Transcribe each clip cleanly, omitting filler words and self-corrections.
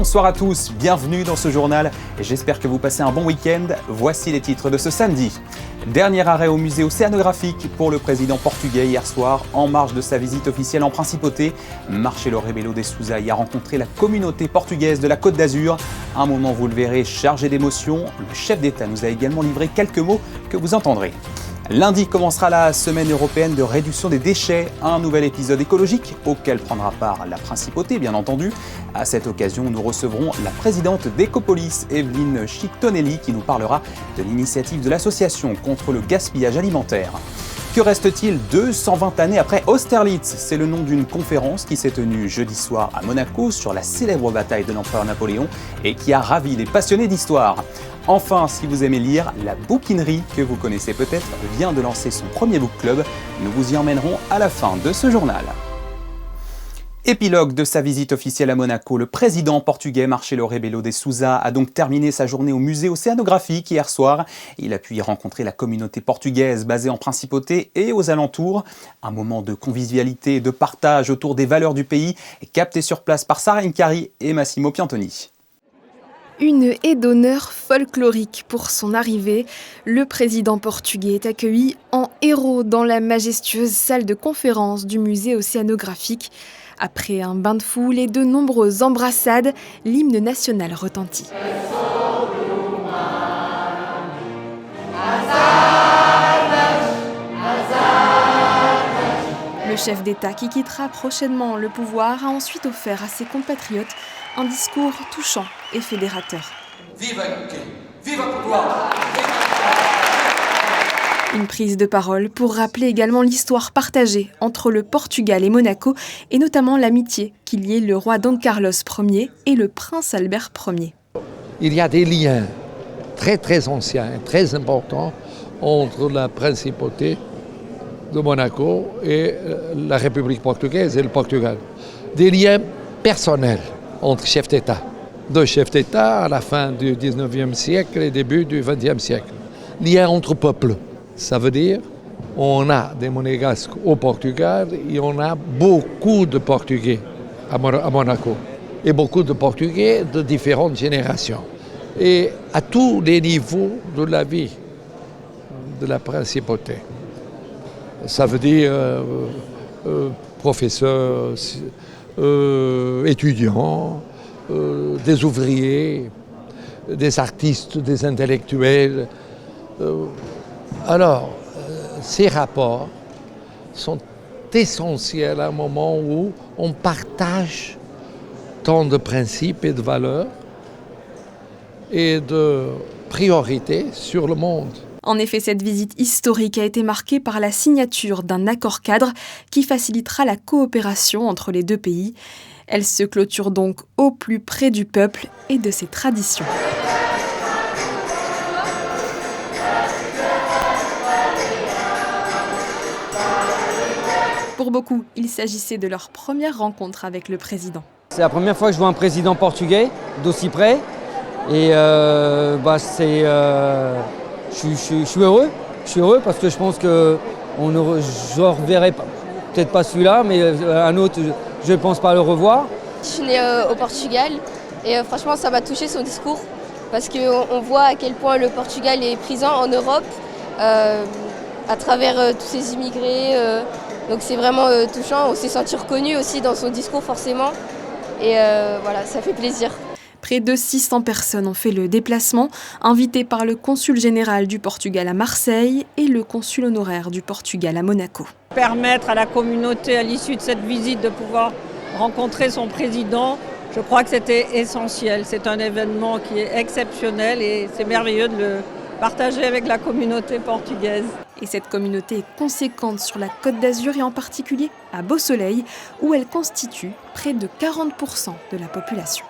Bonsoir à tous, bienvenue dans ce journal et j'espère que vous passez un bon week-end. Voici les titres de ce samedi. Dernier arrêt au musée océanographique pour le président portugais hier soir, en marge de sa visite officielle en principauté. Marcelo Rebelo de Sousa y a rencontré la communauté portugaise de la Côte d'Azur. Un moment, vous le verrez, chargé d'émotions. Le chef d'État nous a également livré quelques mots que vous entendrez. Lundi commencera la semaine européenne de réduction des déchets, un nouvel épisode écologique auquel prendra part la principauté, bien entendu. À cette occasion, nous recevrons la présidente d'Ecopolis, Evelyne Chictonelli, qui nous parlera de l'initiative de l'association contre le gaspillage alimentaire. Que reste-t-il 220 années après Austerlitz? C'est le nom d'une conférence qui s'est tenue jeudi soir à Monaco sur la célèbre bataille de l'empereur Napoléon et qui a ravi les passionnés d'histoire. Enfin, si vous aimez lire, la bouquinerie, que vous connaissez peut-être, vient de lancer son premier book club. Nous vous y emmènerons à la fin de ce journal. Épilogue de sa visite officielle à Monaco, le président portugais Marcelo Rebelo de Sousa a donc terminé sa journée au musée océanographique hier soir. Il a pu y rencontrer la communauté portugaise basée en principauté et aux alentours. Un moment de convivialité et de partage autour des valeurs du pays, capté sur place par Sarah Incari et Massimo Piantoni. Une haie d'honneur folklorique pour son arrivée. Le président portugais est accueilli en héros dans la majestueuse salle de conférence du musée océanographique. Après un bain de foule et de nombreuses embrassades, l'hymne national retentit. Le chef d'État qui quittera prochainement le pouvoir a ensuite offert à ses compatriotes un discours touchant et fédérateur. Viva Viva Portugal! Une prise de parole pour rappeler également l'histoire partagée entre le Portugal et Monaco et notamment l'amitié qui liait le roi Dom Carlos Ier et le prince Albert Ier. Il y a des liens très anciens, très importants entre la principauté de Monaco et la République portugaise et le Portugal. Des liens personnels entre chefs d'État. Deux chefs d'État à la fin du 19e siècle et début du 20e siècle. Liens entre peuples. Ça veut dire on a des monégasques au Portugal et on a beaucoup de Portugais à Monaco. Et beaucoup de Portugais de différentes générations. Et à tous les niveaux de la vie de la principauté. Ça veut dire professeurs, étudiants, des ouvriers, des artistes, des intellectuels. Alors, ces rapports sont essentiels à un moment où on partage tant de principes et de valeurs et de priorités sur le monde. En effet, cette visite historique a été marquée par la signature d'un accord-cadre qui facilitera la coopération entre les deux pays. Elle se clôture donc au plus près du peuple et de ses traditions. Pour beaucoup, il s'agissait de leur première rencontre avec le président. C'est la première fois que je vois un président portugais d'aussi près et je suis heureux. Je suis heureux parce que je pense que je ne reverrai peut-être pas celui-là, mais un autre, je ne pense pas le revoir. Je suis née au Portugal et franchement ça m'a touché son discours parce qu'on voit à quel point le Portugal est présent en Europe à travers tous ces immigrés. Donc c'est vraiment touchant, on s'est senti reconnu aussi dans son discours forcément et voilà, ça fait plaisir. Près de 600 personnes ont fait le déplacement, invitées par le consul général du Portugal à Marseille et le consul honoraire du Portugal à Monaco. Permettre à la communauté, à l'issue de cette visite, de pouvoir rencontrer son président, je crois que c'était essentiel. C'est un événement qui est exceptionnel et c'est merveilleux de le partager avec la communauté portugaise. Et cette communauté est conséquente sur la Côte d'Azur et en particulier à Beau-Soleil, où elle constitue près de 40% de la population.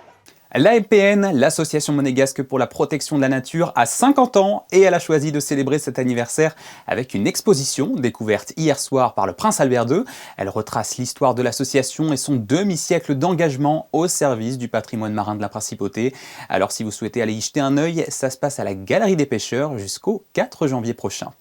L'AMPN, l'Association monégasque pour la protection de la nature, a 50 ans et elle a choisi de célébrer cet anniversaire avec une exposition découverte hier soir par le prince Albert II. Elle retrace l'histoire de l'association et son demi-siècle d'engagement au service du patrimoine marin de la principauté. Alors si vous souhaitez aller y jeter un œil, ça se passe à la Galerie des Pêcheurs jusqu'au 4 janvier prochain.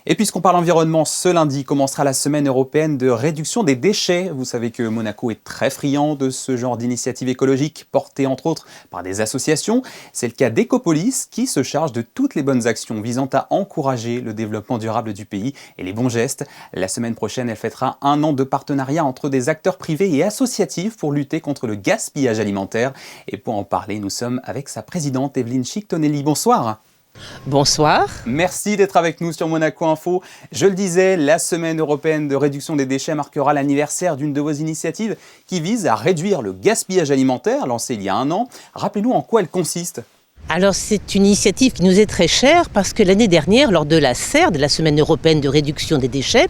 Et puisqu'on parle environnement, ce lundi commencera la semaine européenne de réduction des déchets. Vous savez que Monaco est très friand de ce genre d'initiatives écologiques portées entre autres par des associations. C'est le cas d'Ecopolis qui se charge de toutes les bonnes actions visant à encourager le développement durable du pays et les bons gestes. La semaine prochaine, elle fêtera 1 an de partenariat entre des acteurs privés et associatifs pour lutter contre le gaspillage alimentaire. Et pour en parler, nous sommes avec sa présidente Evelyne Chic-Tonelli. Bonsoir. Bonsoir. Merci d'être avec nous sur Monaco Info. Je le disais, la semaine européenne de réduction des déchets marquera l'anniversaire d'une de vos initiatives qui vise à réduire le gaspillage alimentaire, lancée il y a 1 an. Rappelez-nous en quoi elle consiste. Alors c'est une initiative qui nous est très chère parce que l'année dernière, lors de la CERD, la Semaine européenne de réduction des déchets,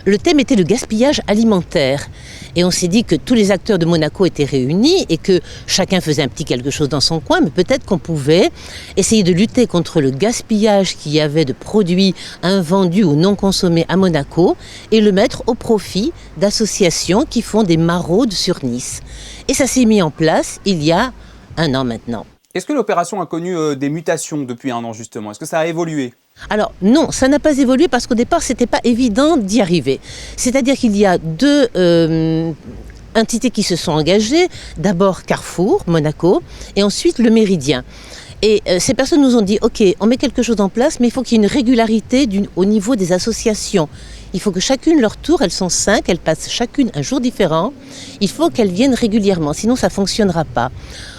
le thème était le gaspillage alimentaire. Et on s'est dit que tous les acteurs de Monaco étaient réunis et que chacun faisait un petit quelque chose dans son coin, mais peut-être qu'on pouvait essayer de lutter contre le gaspillage qu'il y avait de produits invendus ou non consommés à Monaco et le mettre au profit d'associations qui font des maraudes sur Nice. Et ça s'est mis en place il y a 1 an maintenant. Est-ce que l'opération a connu des mutations depuis 1 an justement? Est-ce que ça a évolué? Alors non, ça n'a pas évolué parce qu'au départ, c'était pas évident d'y arriver. C'est-à-dire qu'il y a 2 entités qui se sont engagées. D'abord Carrefour, Monaco, et ensuite le Méridien. Et ces personnes nous ont dit, ok, on met quelque chose en place, mais il faut qu'il y ait une régularité au niveau des associations. Il faut que chacune, leur tour, elles sont 5, elles passent chacune un jour différent. Il faut qu'elles viennent régulièrement, sinon ça ne fonctionnera pas.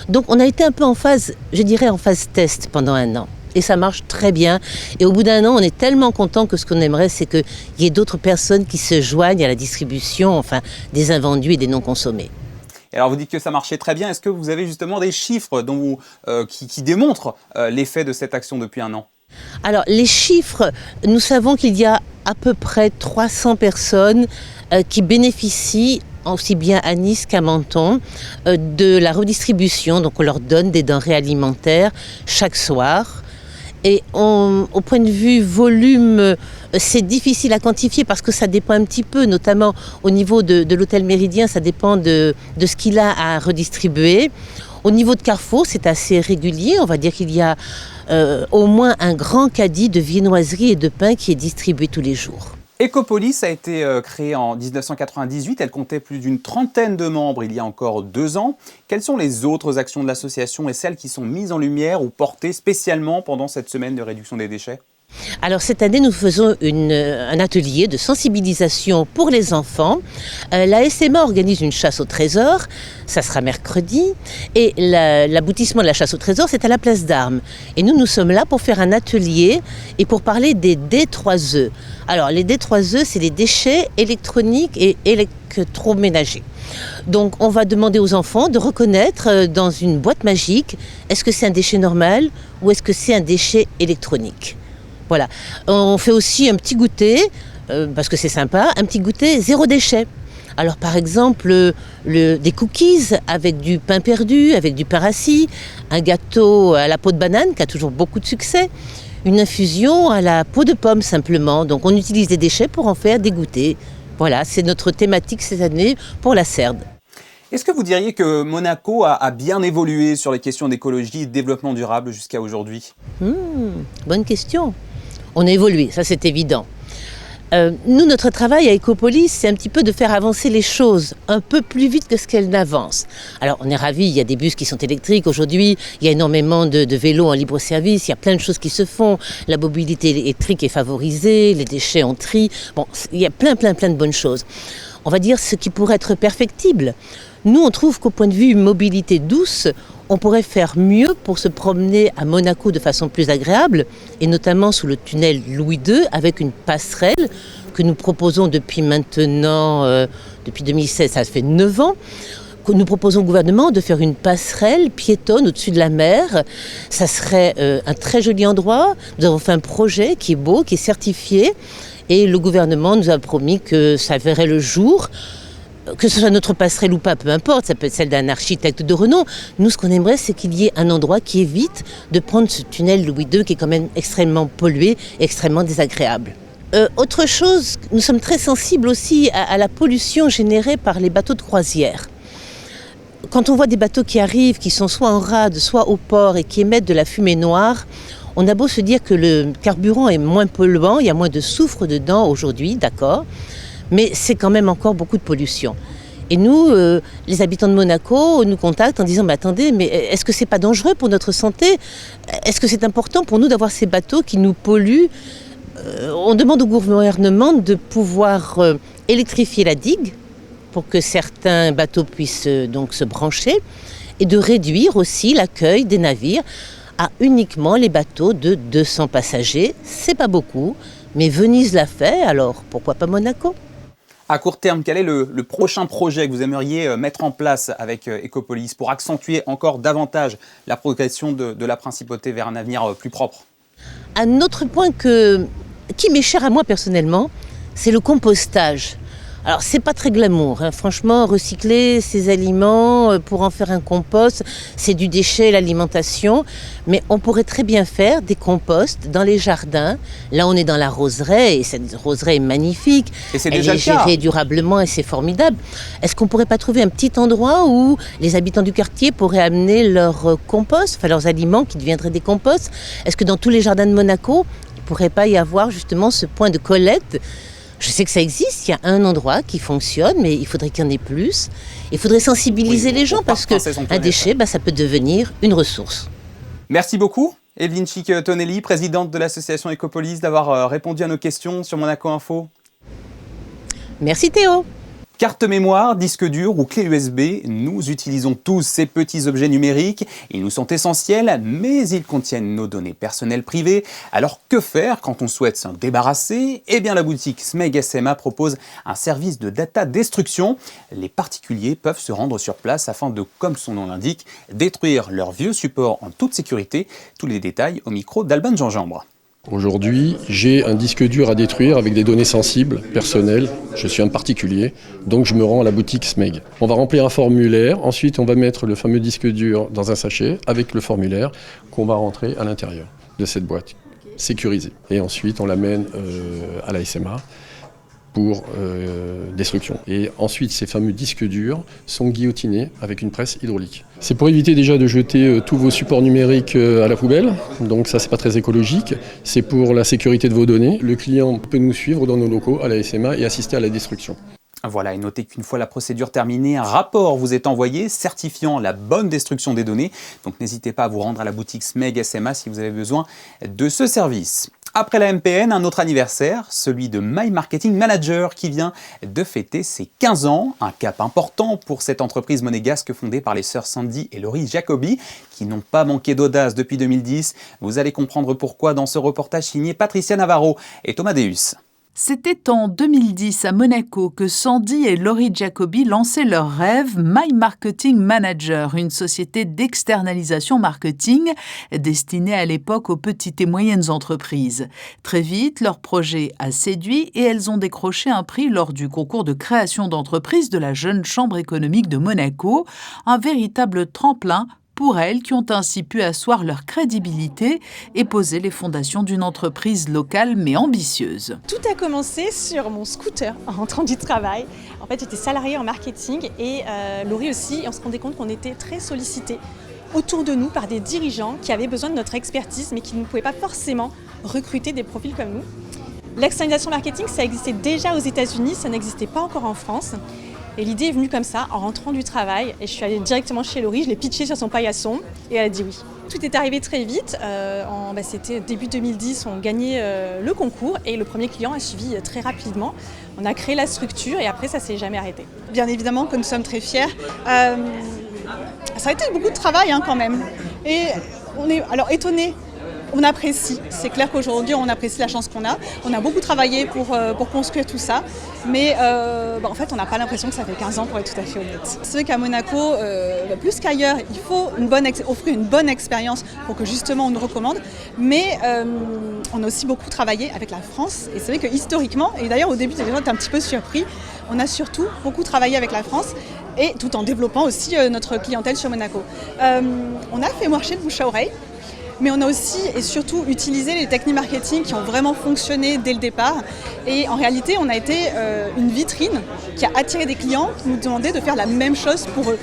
Donc on a été un peu en phase, je dirais en phase test pendant 1 an. Et ça marche très bien. Et au bout d'1 an, on est tellement content que ce qu'on aimerait, c'est qu'il y ait d'autres personnes qui se joignent à la distribution, des invendus et des non consommés. Et alors vous dites que ça marchait très bien. Est-ce que vous avez justement des chiffres qui démontrent l'effet de cette action depuis 1 an? Alors les chiffres, nous savons qu'il y a à peu près 300 personnes qui bénéficient aussi bien à Nice qu'à Menton, de la redistribution. Donc on leur donne des denrées alimentaires chaque soir. Et au point de vue volume, c'est difficile à quantifier parce que ça dépend un petit peu, notamment au niveau de l'hôtel Méridien, ça dépend de ce qu'il a à redistribuer. Au niveau de Carrefour, c'est assez régulier. On va dire qu'il y a au moins un grand caddie de viennoiserie et de pain qui est distribué tous les jours. Ecopolis a été créée en 1998, elle comptait plus d'une 30aine de membres il y a encore 2 ans. Quelles sont les autres actions de l'association et celles qui sont mises en lumière ou portées spécialement pendant cette semaine de réduction des déchets ? Alors cette année, nous faisons un atelier de sensibilisation pour les enfants. La SMA organise une chasse au trésor, ça sera mercredi, et l'aboutissement de la chasse au trésor, c'est à la place d'Armes. Et nous sommes là pour faire un atelier et pour parler des D3E. Alors les D3E, c'est les déchets électroniques et électroménagers. Donc on va demander aux enfants de reconnaître dans une boîte magique, est-ce que c'est un déchet normal ou est-ce que c'est un déchet électronique ? Voilà. On fait aussi un petit goûter, parce que c'est sympa, un petit goûter 0 déchet. Alors par exemple, des cookies avec du pain perdu, avec du pain rassis, un gâteau à la peau de banane qui a toujours beaucoup de succès, une infusion à la peau de pomme simplement. Donc on utilise les déchets pour en faire des goûters. Voilà, c'est notre thématique cette année pour la CERD. Est-ce que vous diriez que Monaco a bien évolué sur les questions d'écologie et de développement durable jusqu'à aujourd'hui ? Bonne question. On a évolué, ça c'est évident. Nous, notre travail à Ecopolis, c'est un petit peu de faire avancer les choses un peu plus vite que ce qu'elles n'avancent. Alors, on est ravis, il y a des bus qui sont électriques aujourd'hui, il y a énormément de vélos en libre-service, il y a plein de choses qui se font. La mobilité électrique est favorisée, les déchets on trie. Bon, il y a plein de bonnes choses. On va dire ce qui pourrait être perfectible. Nous, on trouve qu'au point de vue mobilité douce, on pourrait faire mieux pour se promener à Monaco de façon plus agréable, et notamment sous le tunnel Louis II, avec une passerelle que nous proposons depuis maintenant, depuis 2016, ça fait 9 ans, que nous proposons au gouvernement de faire une passerelle piétonne au-dessus de la mer. Ça serait un très joli endroit. Nous avons fait un projet qui est beau, qui est certifié, et le gouvernement nous a promis que ça verrait le jour. Que ce soit notre passerelle ou pas, peu importe, ça peut être celle d'un architecte de renom. Nous, ce qu'on aimerait, c'est qu'il y ait un endroit qui évite de prendre ce tunnel Louis II qui est quand même extrêmement pollué, extrêmement désagréable. Autre chose, nous sommes très sensibles aussi à la pollution générée par les bateaux de croisière. Quand on voit des bateaux qui arrivent, qui sont soit en rade, soit au port et qui émettent de la fumée noire, On a beau se dire que le carburant est moins polluant, il y a moins de soufre dedans aujourd'hui, d'accord, mais c'est quand même encore beaucoup de pollution. Et nous, les habitants de Monaco, nous contactent en disant « Attendez, mais est-ce que c'est pas dangereux pour notre santé? Est-ce que c'est important pour nous d'avoir ces bateaux qui nous polluent ?» On demande au gouvernement de pouvoir électrifier la digue pour que certains bateaux puissent donc se brancher et de réduire aussi l'accueil des navires à uniquement les bateaux de 200 passagers. C'est pas beaucoup, mais Venise l'a fait, alors pourquoi pas Monaco? À court terme, quel est le prochain projet que vous aimeriez mettre en place avec Ecopolis pour accentuer encore davantage la progression de la principauté vers un avenir plus propre? Un autre point qui m'est cher à moi personnellement, c'est le compostage. Alors c'est pas très glamour, hein. Franchement, recycler ces aliments pour en faire un compost, c'est du déchet, l'alimentation, mais on pourrait très bien faire des composts dans les jardins. Là on est dans la roseraie et cette roseraie est magnifique, et c'est elle déjà est gérée durablement et c'est formidable. Est-ce qu'on pourrait pas trouver un petit endroit où les habitants du quartier pourraient amener leur compost, enfin leurs aliments qui deviendraient des composts? Est-ce que dans tous les jardins de Monaco, il ne pourrait pas y avoir justement ce point de collecte? Je sais que ça existe, il y a un endroit qui fonctionne, mais il faudrait qu'il y en ait plus. Il faudrait sensibiliser les gens parce qu'un déchet, ça peut devenir une ressource. Merci beaucoup, Evelyne Chic-Tonelli, présidente de l'association Ecopolis, d'avoir répondu à nos questions sur Monaco Info. Merci Théo. Carte mémoire, disque dur ou clé USB, nous utilisons tous ces petits objets numériques. Ils nous sont essentiels, mais ils contiennent nos données personnelles privées. Alors que faire quand on souhaite s'en débarrasser? Eh bien la boutique Smeg SMA propose un service de data destruction. Les particuliers peuvent se rendre sur place afin de, comme son nom l'indique, détruire leurs vieux supports en toute sécurité. Tous les détails au micro d'Alban Gingembre. Aujourd'hui, j'ai un disque dur à détruire avec des données sensibles, personnelles. Je suis un particulier, donc je me rends à la boutique Smeg. On va remplir un formulaire, ensuite on va mettre le fameux disque dur dans un sachet avec le formulaire qu'on va rentrer à l'intérieur de cette boîte, sécurisée. Et ensuite on l'amène à la SMA pour destruction. Et ensuite, ces fameux disques durs sont guillotinés avec une presse hydraulique. C'est pour éviter déjà de jeter tous vos supports numériques à la poubelle, donc ça c'est pas très écologique. C'est pour la sécurité de vos données. Le client peut nous suivre dans nos locaux à la SMA et assister à la destruction. Voilà, et notez qu'une fois la procédure terminée, un rapport vous est envoyé certifiant la bonne destruction des données. Donc n'hésitez pas à vous rendre à la boutique Smeg SMA si vous avez besoin de ce service. Après la MPN, un autre anniversaire, celui de My Marketing Manager qui vient de fêter ses 15 ans. Un cap important pour cette entreprise monégasque fondée par les sœurs Sandy et Laurie Jacobi qui n'ont pas manqué d'audace depuis 2010. Vous allez comprendre pourquoi dans ce reportage signé Patricia Navarro et Thomas Deus. C'était en 2010 à Monaco que Sandy et Laurie Jacobi lançaient leur rêve My Marketing Manager, une société d'externalisation marketing destinée à l'époque aux petites et moyennes entreprises. Très vite, leur projet a séduit et elles ont décroché un prix lors du concours de création d'entreprise de la Jeune Chambre économique de Monaco, un véritable tremplin pour elles qui ont ainsi pu asseoir leur crédibilité et poser les fondations d'une entreprise locale mais ambitieuse. Tout a commencé sur mon scooter en rentrant du travail. En fait, j'étais salariée en marketing et Laurie aussi, et on se rendait compte qu'on était très sollicités autour de nous par des dirigeants qui avaient besoin de notre expertise mais qui ne pouvaient pas forcément recruter des profils comme nous. L'externalisation marketing, ça existait déjà aux États-Unis, ça n'existait pas encore en France. Et l'idée est venue comme ça, en rentrant du travail. Et je suis allée directement chez Laurie, je l'ai pitché sur son paillasson et elle a dit oui. Tout est arrivé très vite. C'était début 2010, on gagnait le concours et le premier client a suivi très rapidement. On a créé la structure et après ça ne s'est jamais arrêté. Bien évidemment que nous sommes très fiers. Ça a été beaucoup de travail quand même. Et on est alors étonnés. On apprécie, c'est clair qu'aujourd'hui on apprécie la chance qu'on a. On a beaucoup travaillé pour construire tout ça, mais en fait on n'a pas l'impression que ça fait 15 ans pour être tout à fait honnête. C'est vrai qu'à Monaco, plus qu'ailleurs, il faut offrir une bonne expérience pour que justement on nous recommande, mais on a aussi beaucoup travaillé avec la France et c'est vrai que historiquement, et d'ailleurs au début les gens étaient un petit peu surpris, on a surtout beaucoup travaillé avec la France et tout en développant aussi notre clientèle sur Monaco. On a fait marcher le bouche à oreille. Mais on a aussi et surtout utilisé les techniques marketing qui ont vraiment fonctionné dès le départ. Et en réalité, on a été une vitrine qui a attiré des clients qui nous demandaient de faire la même chose pour eux.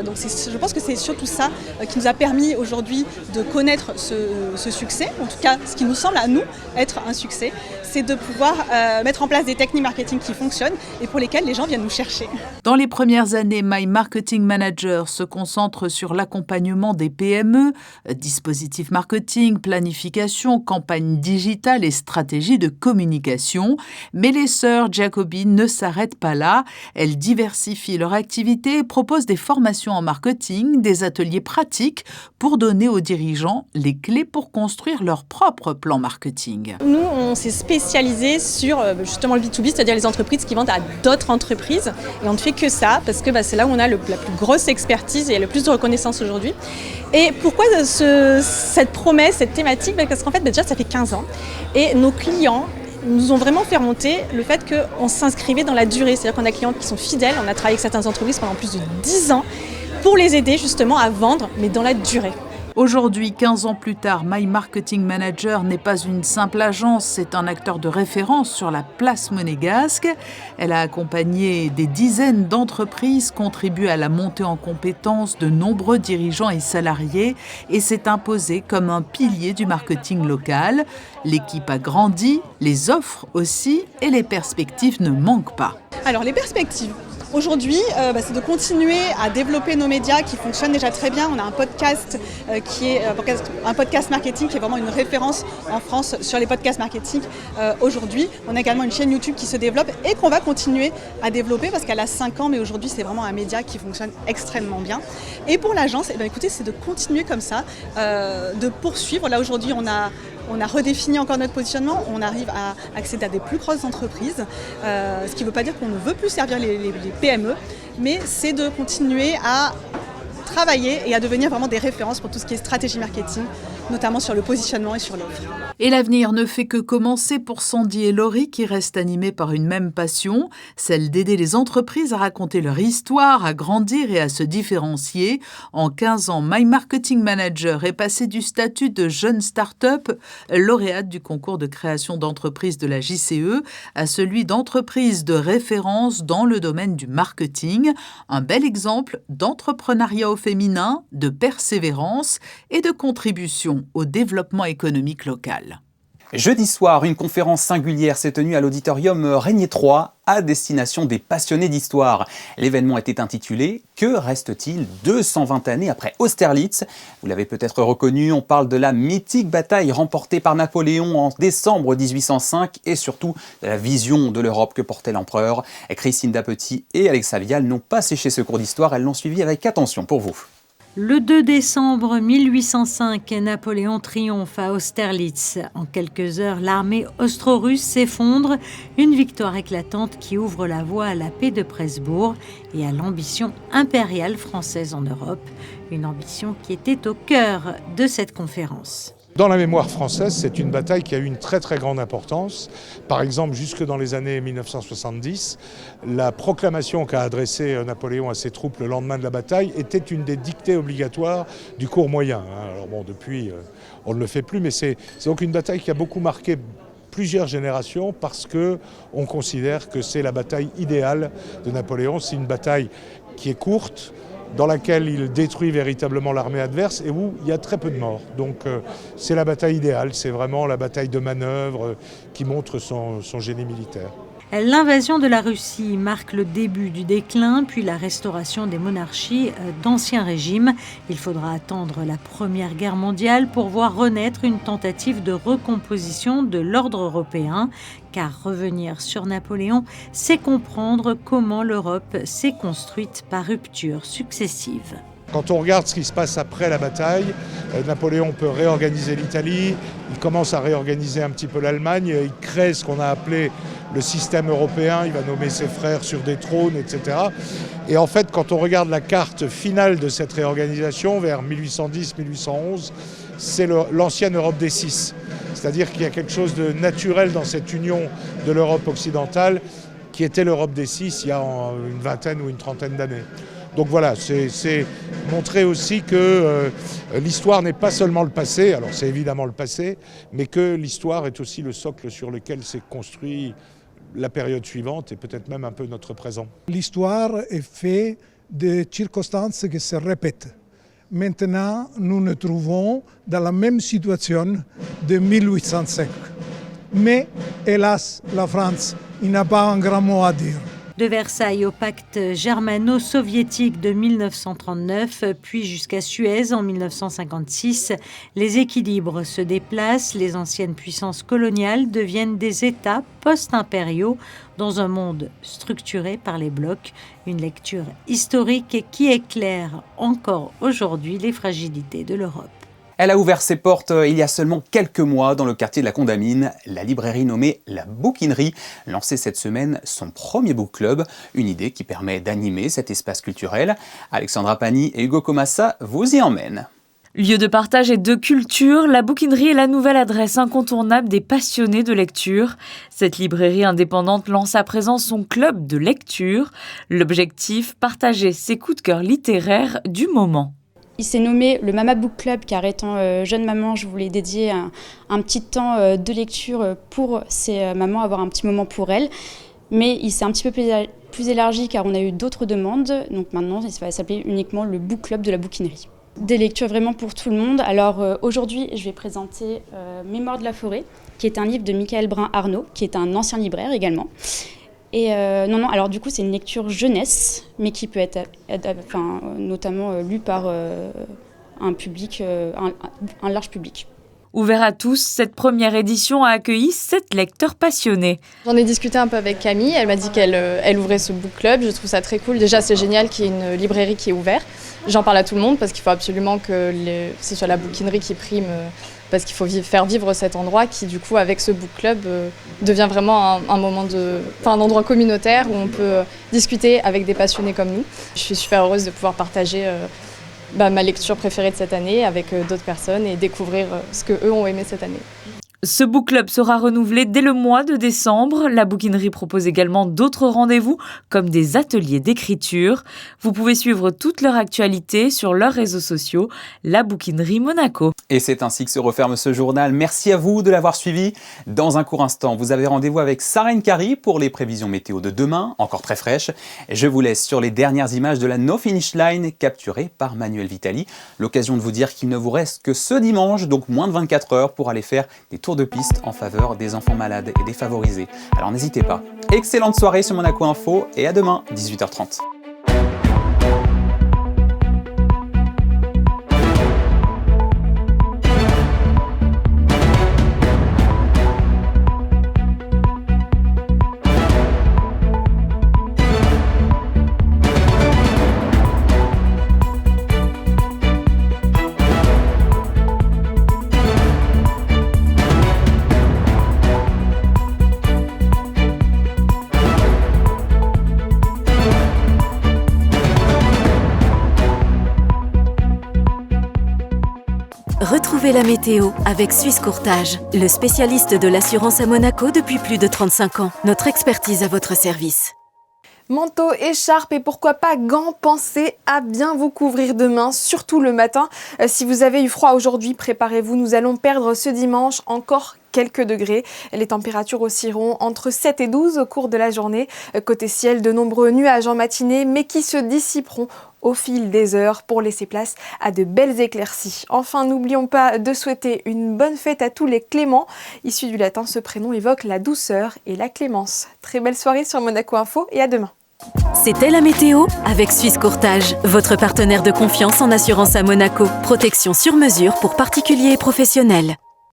Donc je pense que c'est surtout ça qui nous a permis aujourd'hui de connaître ce succès, en tout cas ce qui nous semble à nous être un succès, c'est de pouvoir mettre en place des techniques marketing qui fonctionnent et pour lesquelles les gens viennent nous chercher. Dans les premières années, My Marketing Manager se concentre sur l'accompagnement des PME, dispositifs marketing, planification, campagne digitale et stratégie de communication. Mais les sœurs Jacobi ne s'arrêtent pas là. Elles diversifient leur activité et proposent des formations en marketing, des ateliers pratiques pour donner aux dirigeants les clés pour construire leur propre plan marketing. Nous, on s'est spécialisé sur justement le B2B, c'est-à-dire les entreprises qui vendent à d'autres entreprises. Et on ne fait que ça parce que c'est là où on a la plus grosse expertise et le plus de reconnaissance aujourd'hui. Et pourquoi cette promesse, cette thématique? Parce qu'en fait, déjà, ça fait 15 ans. Et nos clients nous ont vraiment fait remonter le fait qu'on s'inscrivait dans la durée. C'est-à-dire qu'on a des clients qui sont fidèles. On a travaillé avec certaines entreprises pendant plus de 10 ans pour les aider justement à vendre, mais dans la durée. Aujourd'hui, 15 ans plus tard, My Marketing Manager n'est pas une simple agence, c'est un acteur de référence sur la place monégasque. Elle a accompagné des dizaines d'entreprises, contribué à la montée en compétences de nombreux dirigeants et salariés et s'est imposée comme un pilier du marketing local. L'équipe a grandi, les offres aussi et les perspectives ne manquent pas. Alors les perspectives. Aujourd'hui, c'est de continuer à développer nos médias qui fonctionnent déjà très bien. On a un podcast qui est un podcast marketing qui est vraiment une référence en France sur les podcasts marketing aujourd'hui. On a également une chaîne YouTube qui se développe et qu'on va continuer à développer parce qu'elle a 5 ans, mais aujourd'hui c'est vraiment un média qui fonctionne extrêmement bien. Et pour l'agence, écoutez, c'est de continuer comme ça, de poursuivre. Là aujourd'hui, on a redéfini encore notre positionnement, on arrive à accéder à des plus grosses entreprises, ce qui ne veut pas dire qu'on ne veut plus servir les PME, mais c'est de continuer à travailler et à devenir vraiment des références pour tout ce qui est stratégie marketing, notamment sur le positionnement et sur l'offre. Et l'avenir ne fait que commencer pour Sandy et Laurie qui restent animés par une même passion, celle d'aider les entreprises à raconter leur histoire, à grandir et à se différencier. En 15 ans, My Marketing Manager est passé du statut de jeune start-up, lauréate du concours de création d'entreprises de la JCE, à celui d'entreprise de référence dans le domaine du marketing. Un bel exemple d'entrepreneuriat au féminin, de persévérance et de contribution au développement économique local. Jeudi soir, une conférence singulière s'est tenue à l'auditorium Régnier 3 à destination des passionnés d'histoire. L'événement était intitulé « Que reste-t-il 220 années après Austerlitz ?» Vous l'avez peut-être reconnu, on parle de la mythique bataille remportée par Napoléon en décembre 1805 et surtout de la vision de l'Europe que portait l'empereur. Christine Dapetit et Alexa Vial n'ont pas séché ce cours d'histoire, elles l'ont suivi avec attention pour vous. Le 2 décembre 1805, Napoléon triomphe à Austerlitz. En quelques heures, l'armée austro-russe s'effondre. Une victoire éclatante qui ouvre la voie à la paix de Presbourg et à l'ambition impériale française en Europe. Une ambition qui était au cœur de cette conférence. Dans la mémoire française, c'est une bataille qui a eu une très très grande importance. Par exemple, jusque dans les années 1970, la proclamation qu'a adressée Napoléon à ses troupes le lendemain de la bataille était une des dictées obligatoires du cours moyen. Alors bon, depuis, on ne le fait plus, mais c'est donc une bataille qui a beaucoup marqué plusieurs générations parce qu'on considère que c'est la bataille idéale de Napoléon. C'est une bataille qui est courte, dans laquelle il détruit véritablement l'armée adverse et où il y a très peu de morts. Donc c'est la bataille idéale, c'est vraiment la bataille de manœuvre qui montre son génie militaire. L'invasion de la Russie marque le début du déclin, puis la restauration des monarchies d'Ancien Régime. Il faudra attendre la Première Guerre mondiale pour voir renaître une tentative de recomposition de l'ordre européen. Car revenir sur Napoléon, c'est comprendre comment l'Europe s'est construite par ruptures successives. Quand on regarde ce qui se passe après la bataille, Napoléon peut réorganiser l'Italie, il commence à réorganiser un petit peu l'Allemagne, il crée ce qu'on a appelé le système européen, il va nommer ses frères sur des trônes, etc. Et en fait, quand on regarde la carte finale de cette réorganisation, vers 1810-1811, c'est l'ancienne Europe des Six. C'est-à-dire qu'il y a quelque chose de naturel dans cette union de l'Europe occidentale qui était l'Europe des Six il y a une vingtaine ou une trentaine d'années. Donc voilà, c'est montrer aussi que l'histoire n'est pas seulement le passé, alors c'est évidemment le passé, mais que l'histoire est aussi le socle sur lequel s'est construit la période suivante et peut-être même un peu notre présent. L'histoire est faite de circonstances qui se répètent. Maintenant, nous nous trouvons dans la même situation de 1805. Mais, hélas, la France, il n'a pas un grand mot à dire. De Versailles au pacte germano-soviétique de 1939, puis jusqu'à Suez en 1956, les équilibres se déplacent, les anciennes puissances coloniales deviennent des États post-impériaux dans un monde structuré par les blocs, une lecture historique qui éclaire encore aujourd'hui les fragilités de l'Europe. Elle a ouvert ses portes il y a seulement quelques mois dans le quartier de la Condamine. La librairie nommée La Bouquinerie lançait cette semaine son premier book club, une idée qui permet d'animer cet espace culturel. Alexandra Pani et Hugo Comassa vous y emmènent. Lieu de partage et de culture, la Bouquinerie est la nouvelle adresse incontournable des passionnés de lecture. Cette librairie indépendante lance à présent son club de lecture. L'objectif, partager ses coups de cœur littéraires du moment. Il s'est nommé le Mama Book Club car étant jeune maman, je voulais dédier un petit temps de lecture pour ces mamans, avoir un petit moment pour elles. Mais il s'est un petit peu plus élargi car on a eu d'autres demandes. Donc maintenant, ça va s'appeler uniquement le Book Club de la Bouquinerie. Des lectures vraiment pour tout le monde. Alors aujourd'hui, je vais présenter Mémoire de la forêt, qui est un livre de Michael Brun-Arnaud, qui est un ancien libraire également. Et alors du coup, c'est une lecture jeunesse, mais qui peut être notamment lue par un public, un large public. Ouvert à tous, cette première édition a accueilli 7 lecteurs passionnés. J'en ai discuté un peu avec Camille, elle m'a dit qu'elle ouvrait ce book club, je trouve ça très cool. Déjà, c'est génial qu'il y ait une librairie qui est ouverte. J'en parle à tout le monde parce qu'il faut absolument que ce soit la bouquinerie qui prime, parce qu'il faut faire vivre cet endroit qui, du coup, avec ce book club, devient vraiment un endroit communautaire où on peut discuter avec des passionnés comme nous. Je suis super heureuse de pouvoir partager ma lecture préférée de cette année avec d'autres personnes et découvrir ce qu'eux ont aimé cette année. Ce book club sera renouvelé dès le mois de décembre. La Bouquinerie propose également d'autres rendez-vous, comme des ateliers d'écriture. Vous pouvez suivre toute leur actualité sur leurs réseaux sociaux, La Bouquinerie Monaco. Et c'est ainsi que se referme ce journal. Merci à vous de l'avoir suivi. Dans un court instant, vous avez rendez-vous avec Sarah Nkari pour les prévisions météo de demain, encore très fraîches. Je vous laisse sur les dernières images de la No Finish Line capturées par Manuel Vitali. L'occasion de vous dire qu'il ne vous reste que ce dimanche, donc moins de 24 heures, pour aller faire des tours de piste en faveur des enfants malades et défavorisés. Alors n'hésitez pas. Excellente soirée sur Monaco Info et à demain, 18h30. Retrouvez la météo avec Suisse Courtage, le spécialiste de l'assurance à Monaco depuis plus de 35 ans. Notre expertise à votre service. Manteau, écharpe et pourquoi pas gants, pensez à bien vous couvrir demain, surtout le matin. Si vous avez eu froid aujourd'hui, préparez-vous, nous allons perdre ce dimanche encore quelques degrés. Les températures oscilleront entre 7 et 12 au cours de la journée. Côté ciel, de nombreux nuages en matinée, mais qui se dissiperont au fil des heures pour laisser place à de belles éclaircies. Enfin, n'oublions pas de souhaiter une bonne fête à tous les Cléments. Issu du latin, ce prénom évoque la douceur et la clémence. Très belle soirée sur Monaco Info et à demain. C'était la météo avec Suisse Courtage, votre partenaire de confiance en assurance à Monaco. Protection sur mesure pour particuliers et professionnels.